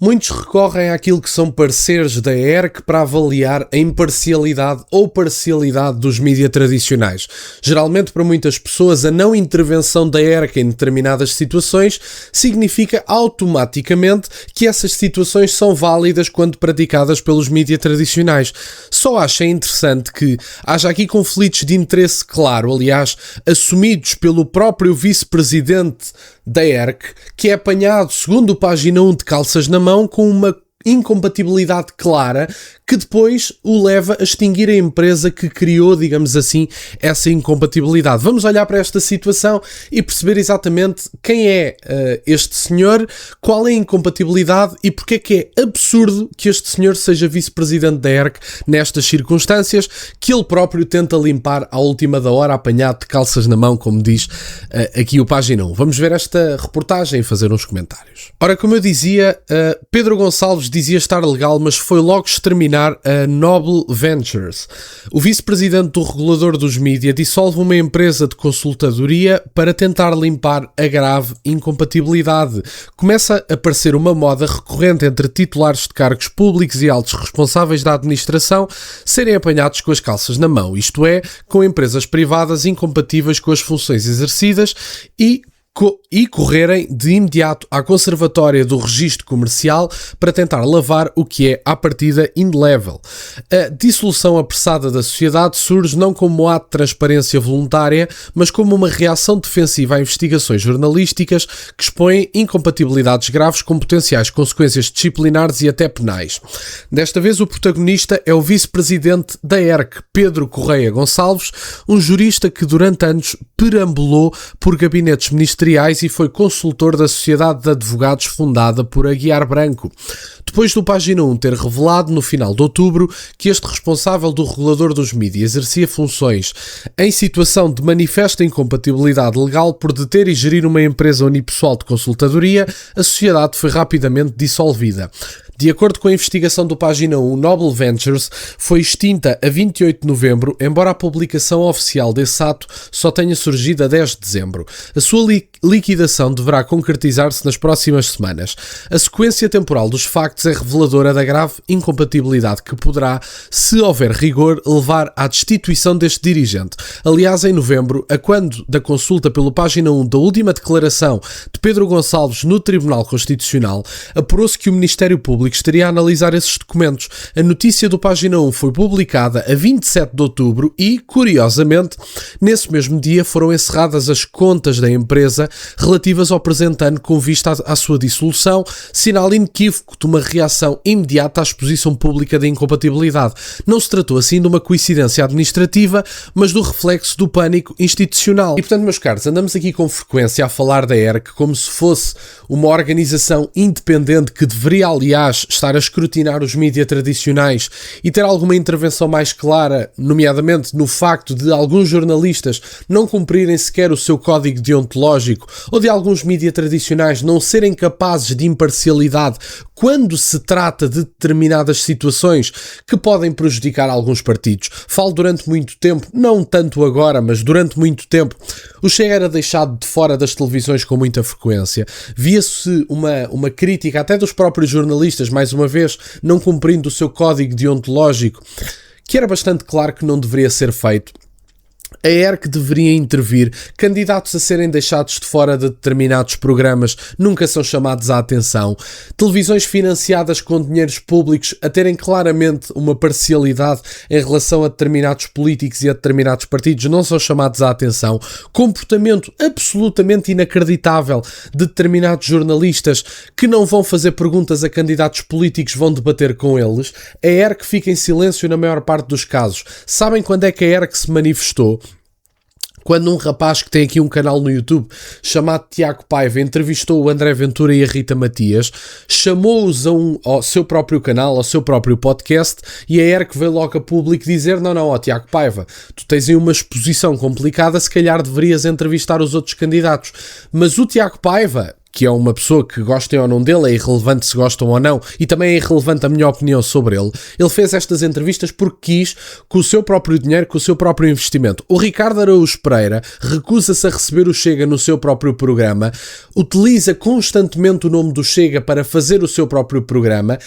Muitos recorrem àquilo que são pareceres da ERC para avaliar a imparcialidade ou parcialidade dos mídias tradicionais. Geralmente, para muitas pessoas, a não intervenção da ERC em determinadas situações significa automaticamente que essas situações são válidas quando praticadas pelos mídias tradicionais. Só acho interessante que haja aqui conflitos de interesse claro, aliás, assumidos pelo próprio vice-presidente da ERC, que é apanhado, segundo o página 1, de calças na mão, com uma incompatibilidade clara que depois o leva a extinguir a empresa que criou, digamos assim, essa incompatibilidade. Vamos olhar para esta situação e perceber exatamente quem é este senhor, qual é a incompatibilidade e porque é que é absurdo que este senhor seja vice-presidente da ERC nestas circunstâncias, que ele próprio tenta limpar à última da hora, apanhado de calças na mão, como diz aqui o página 1. Vamos ver esta reportagem e fazer uns comentários. Ora, como eu dizia, Pedro Gonçalves dizia estar legal, mas foi logo exterminar a Noble Ventures. O vice-presidente do regulador dos mídias dissolve uma empresa de consultadoria para tentar limpar a grave incompatibilidade. Começa a aparecer uma moda recorrente entre titulares de cargos públicos e altos responsáveis da administração serem apanhados com as calças na mão, isto é, com empresas privadas incompatíveis com as funções exercidas e correrem de imediato à conservatória do registro comercial para tentar lavar o que é, à partida, indelével. A dissolução apressada da sociedade surge não como um ato de transparência voluntária, mas como uma reação defensiva a investigações jornalísticas que expõem incompatibilidades graves com potenciais consequências disciplinares e até penais. Desta vez o protagonista é o vice-presidente da ERC, Pedro Correia Gonçalves, um jurista que durante anos perambulou por gabinetes ministeriais e foi consultor da Sociedade de Advogados fundada por Aguiar Branco. Depois do página 1 ter revelado, no final de outubro, que este responsável do regulador dos mídias exercia funções em situação de manifesta incompatibilidade legal por deter e gerir uma empresa unipessoal de consultadoria, a sociedade foi rapidamente dissolvida. De acordo com a investigação do página 1, Noble Ventures foi extinta a 28 de novembro, embora a publicação oficial desse ato só tenha surgido a 10 de dezembro. A sua liquidação deverá concretizar-se nas próximas semanas. A sequência temporal dos factos é reveladora da grave incompatibilidade que poderá, se houver rigor, levar à destituição deste dirigente. Aliás, em novembro, a quando da consulta pelo página 1 da última declaração de Pedro Gonçalves no Tribunal Constitucional, apurou-se que o Ministério Público estaria a analisar esses documentos. A notícia do página 1 foi publicada a 27 de outubro e, curiosamente, nesse mesmo dia foram encerradas as contas da empresa relativas ao presente ano com vista à sua dissolução, sinal inequívoco de uma reação imediata à exposição pública da incompatibilidade. Não se tratou assim de uma coincidência administrativa, mas do reflexo do pânico institucional. E portanto, meus caros, andamos aqui com frequência a falar da ERC como se fosse uma organização independente que deveria, aliás, estar a escrutinar os mídias tradicionais e ter alguma intervenção mais clara, nomeadamente no facto de alguns jornalistas não cumprirem sequer o seu código deontológico ou de alguns mídias tradicionais não serem capazes de imparcialidade quando se trata de determinadas situações que podem prejudicar alguns partidos. Falo durante muito tempo, não tanto agora, mas durante muito tempo, o Chega era deixado de fora das televisões com muita frequência. Via-se uma crítica até dos próprios jornalistas, mais uma vez, não cumprindo o seu código deontológico, que era bastante claro que não deveria ser feito. A ERC deveria intervir. Candidatos a serem deixados de fora de determinados programas nunca são chamados à atenção. Televisões financiadas com dinheiros públicos a terem claramente uma parcialidade em relação a determinados políticos e a determinados partidos não são chamados à atenção. Comportamento absolutamente inacreditável de determinados jornalistas que não vão fazer perguntas a candidatos políticos, vão debater com eles. A ERC fica em silêncio na maior parte dos casos. Sabem quando é que a ERC se manifestou? Quando um rapaz que tem aqui um canal no YouTube chamado Tiago Paiva entrevistou o André Ventura e a Rita Matias, chamou-os ao seu próprio canal, ao seu próprio podcast, e a ERC veio logo a público dizer: não, Tiago Paiva, tu tens aí uma exposição complicada, se calhar deverias entrevistar os outros candidatos. Mas o Tiago Paiva, que é uma pessoa que gostem ou não dele, é irrelevante se gostam ou não, e também é irrelevante a minha opinião sobre ele. Ele fez estas entrevistas porque quis, com o seu próprio dinheiro, com o seu próprio investimento. O Ricardo Araújo Pereira recusa-se a receber o Chega no seu próprio programa, utiliza constantemente o nome do Chega para fazer o seu próprio programa.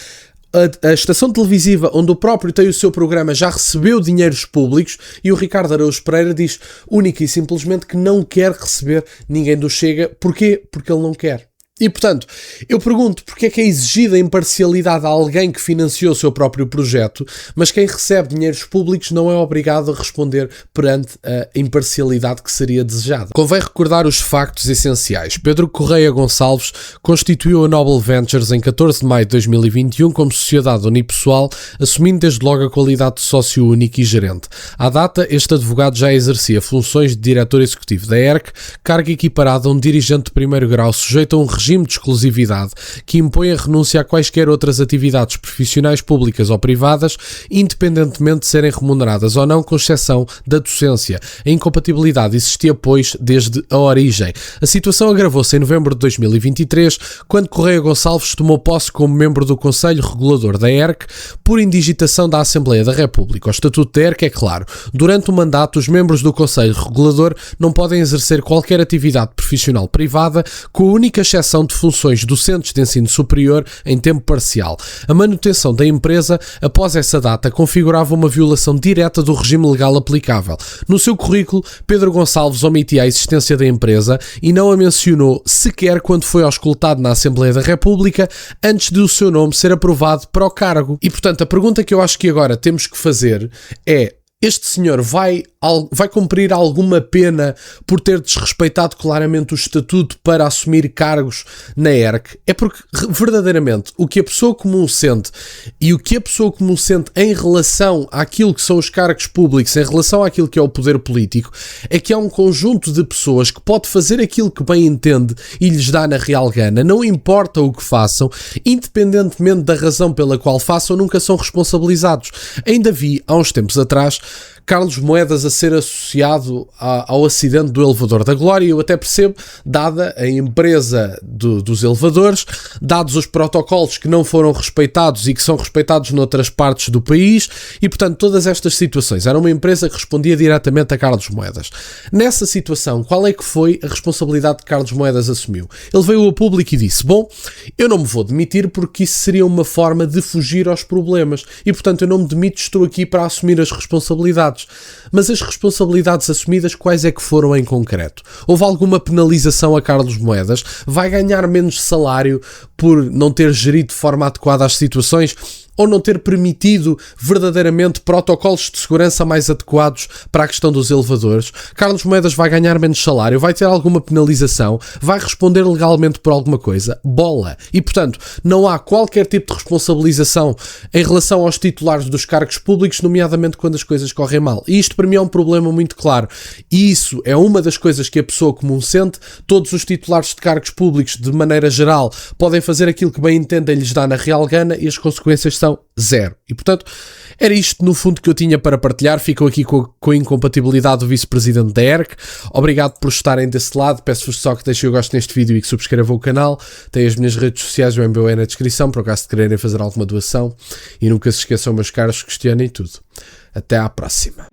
A estação televisiva onde o próprio tem o seu programa já recebeu dinheiros públicos e o Ricardo Araújo Pereira diz única e simplesmente que não quer receber ninguém do Chega. Porquê? Porque ele não quer. E, portanto, eu pergunto porque é que é exigida a imparcialidade a alguém que financiou o seu próprio projeto, mas quem recebe dinheiros públicos não é obrigado a responder perante a imparcialidade que seria desejada. Convém recordar os factos essenciais. Pedro Correia Gonçalves constituiu a Noble Ventures em 14 de maio de 2021 como sociedade unipessoal, assumindo desde logo a qualidade de sócio único e gerente. À data, este advogado já exercia funções de diretor executivo da ERC, cargo equiparado a um dirigente de primeiro grau sujeito a um regime de exclusividade que impõe a renúncia a quaisquer outras atividades profissionais públicas ou privadas, independentemente de serem remuneradas ou não, com exceção da docência. A incompatibilidade existia, pois, desde a origem. A situação agravou-se em novembro de 2023, quando Correia Gonçalves tomou posse como membro do Conselho Regulador da ERC por indigitação da Assembleia da República. O Estatuto da ERC é claro. Durante o mandato, os membros do Conselho Regulador não podem exercer qualquer atividade profissional privada, com a única exceção de funções docentes de ensino superior em tempo parcial. A manutenção da empresa, após essa data, configurava uma violação direta do regime legal aplicável. No seu currículo, Pedro Gonçalves omitia a existência da empresa e não a mencionou sequer quando foi auscultado na Assembleia da República antes de o seu nome ser aprovado para o cargo. E, portanto, a pergunta que eu acho que agora temos que fazer é: este senhor vai cumprir alguma pena por ter desrespeitado claramente o estatuto para assumir cargos na ERC? É porque, verdadeiramente, o que a pessoa comum sente e o que a pessoa comum sente em relação àquilo que são os cargos públicos, em relação àquilo que é o poder político, é que há um conjunto de pessoas que pode fazer aquilo que bem entende e lhes dá na real gana, não importa o que façam, independentemente da razão pela qual façam, nunca são responsabilizados. Ainda vi, há uns tempos atrás, Carlos Moedas a ser associado ao acidente do elevador da Glória. Eu até percebo, dada a empresa dos elevadores, dados os protocolos que não foram respeitados e que são respeitados noutras partes do país, e portanto todas estas situações. Era uma empresa que respondia diretamente a Carlos Moedas. Nessa situação, qual é que foi a responsabilidade que Carlos Moedas assumiu? Ele veio ao público e disse: bom, eu não me vou demitir porque isso seria uma forma de fugir aos problemas e portanto eu não me demito, estou aqui para assumir as responsabilidades. Mas as responsabilidades assumidas, quais é que foram em concreto? Houve alguma penalização a Carlos Moedas? Vai ganhar menos salário por não ter gerido de forma adequada as situações? Ou não ter permitido verdadeiramente protocolos de segurança mais adequados para a questão dos elevadores? Carlos Moedas vai ganhar menos salário? Vai ter alguma penalização? Vai responder legalmente por alguma coisa? Bola! E, portanto, não há qualquer tipo de responsabilização em relação aos titulares dos cargos públicos, nomeadamente quando as coisas correm mal. E isto para mim é um problema muito claro. E isso é uma das coisas que a pessoa comum sente. Todos os titulares de cargos públicos, de maneira geral, podem fazer aquilo que bem entendem, lhes dá na real gana e as consequências são zero. E, portanto, era isto no fundo que eu tinha para partilhar. Ficam aqui com a incompatibilidade do vice-presidente da ERC. Obrigado por estarem desse lado. Peço-vos só que deixem o gosto neste vídeo e que subscrevam o canal. Tem as minhas redes sociais, o MBA na descrição, por acaso de quererem fazer alguma doação. E nunca se esqueçam, meus caros, questionem tudo. Até à próxima.